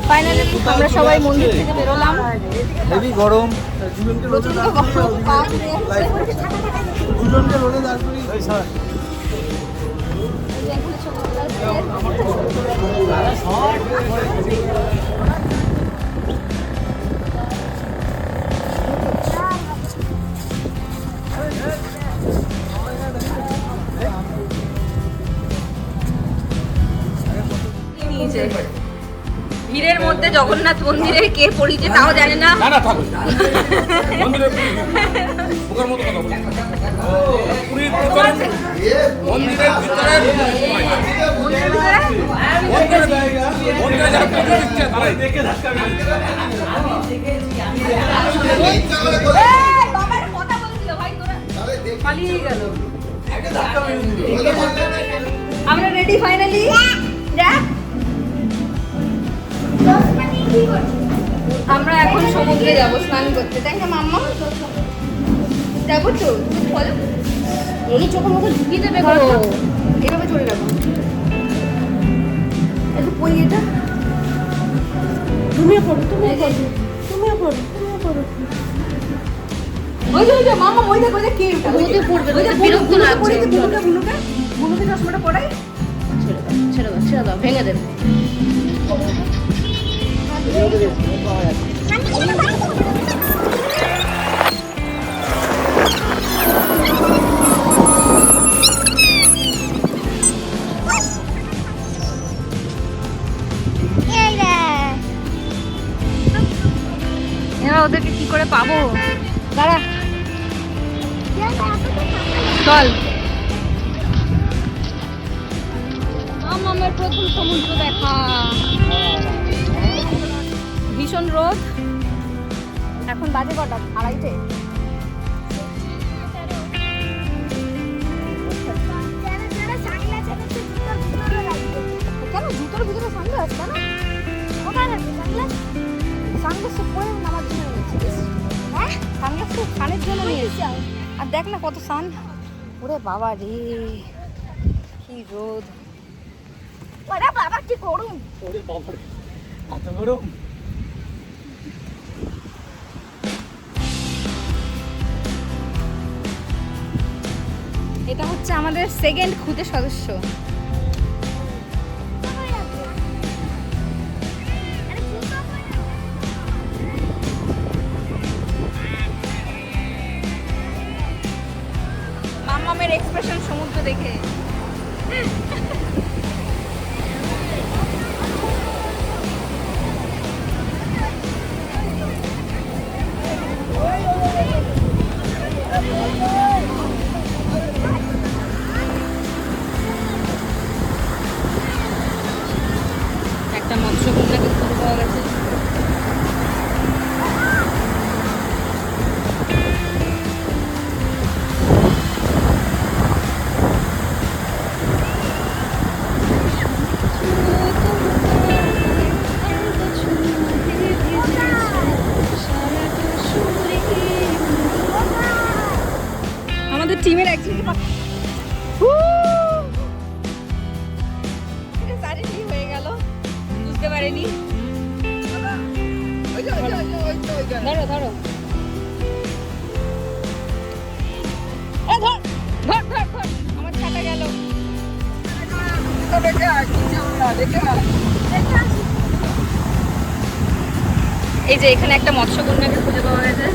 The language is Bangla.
ফাইনালি আমরা সবাই মন্দির থেকে বেরোলাম। হেভি গরম, প্রচন্ড গরম, পা পুড়ে যাচ্ছে। দুজনকে রোদে দাঁড় করিয়ে এখানে সমুদ্র আছে। ভিড়ের মধ্যে জগন্নাথ মন্দিরে কে পড়িছে তাও জানে না। না থাকুন মন্দিরে ওর মতো কথা বলি পুরীর ভিতরে মন্দিরের ভিতরে মন্দিরে যারা পুজো দিচ্ছে তারাই দেখে ধাক্কা বাবার কথা বলছিল ভাই, তোরা পালিয়ে গেল। আমরা রেডি ফাইনালি। আমরা এখন সমুদ্রে যাব স্নান করতে, তাই না মাম্মা? যাবো তো, বলো। এই চোখের মতো ঢুকিয়ে দেবে গো, এভাবে চলে যাবো। একটু পড়ি এটা, তুমিও পড়ো, তুমিও পড়ো, তুমিও পড়ো, তুমিও পড়ো। ওই যে মাম্মা ওই দেখো, ওই যে কে ওইটা পড়বে, ওই যে বিরক্ত লাগছে। বুনুকে চশমাটা পড়াই, ছেড়ে দাও, ছেড়ে দাও, ভেঙে দেবে। এবার ওদেরকে কি করে পাবো? দাঁড়া, চল। আমার প্রথম সমুদ্র দেখা। ভীষণ রোদ। এখন বাজে কটা? 2:30। কেন জুতোর ভিতরে সানগ্লাস? কেন সানগ্লাস পরে নামার জন্য নিয়েছিস? হ্যাঁ, সানগ্লাস তো সানের জন্য নিয়েছি। আর দেখ না কত সান। ওরে বাবা রে, কি রোদ! ওরে বাবা কি গরম! ওরে বাবা রে, এত গরম! এটা হচ্ছে আমাদের সেকেন্ড খুদে সদস্য। মাম্মামের এক্সপ্রেশন সমুদ্র দেখে। একটা মৎস্যকন্যাকে খুঁজে পাওয়া গেছে। আমাদের টিমের একজনকে হয়ে গেল, বুঝতে পারেনি। ধরো ধরো, ধর ধর ধর, আমার ছাতা গেল। এই যে এখানে একটা মৎস্যকন্যাকে খুঁজে পাওয়া গেছে।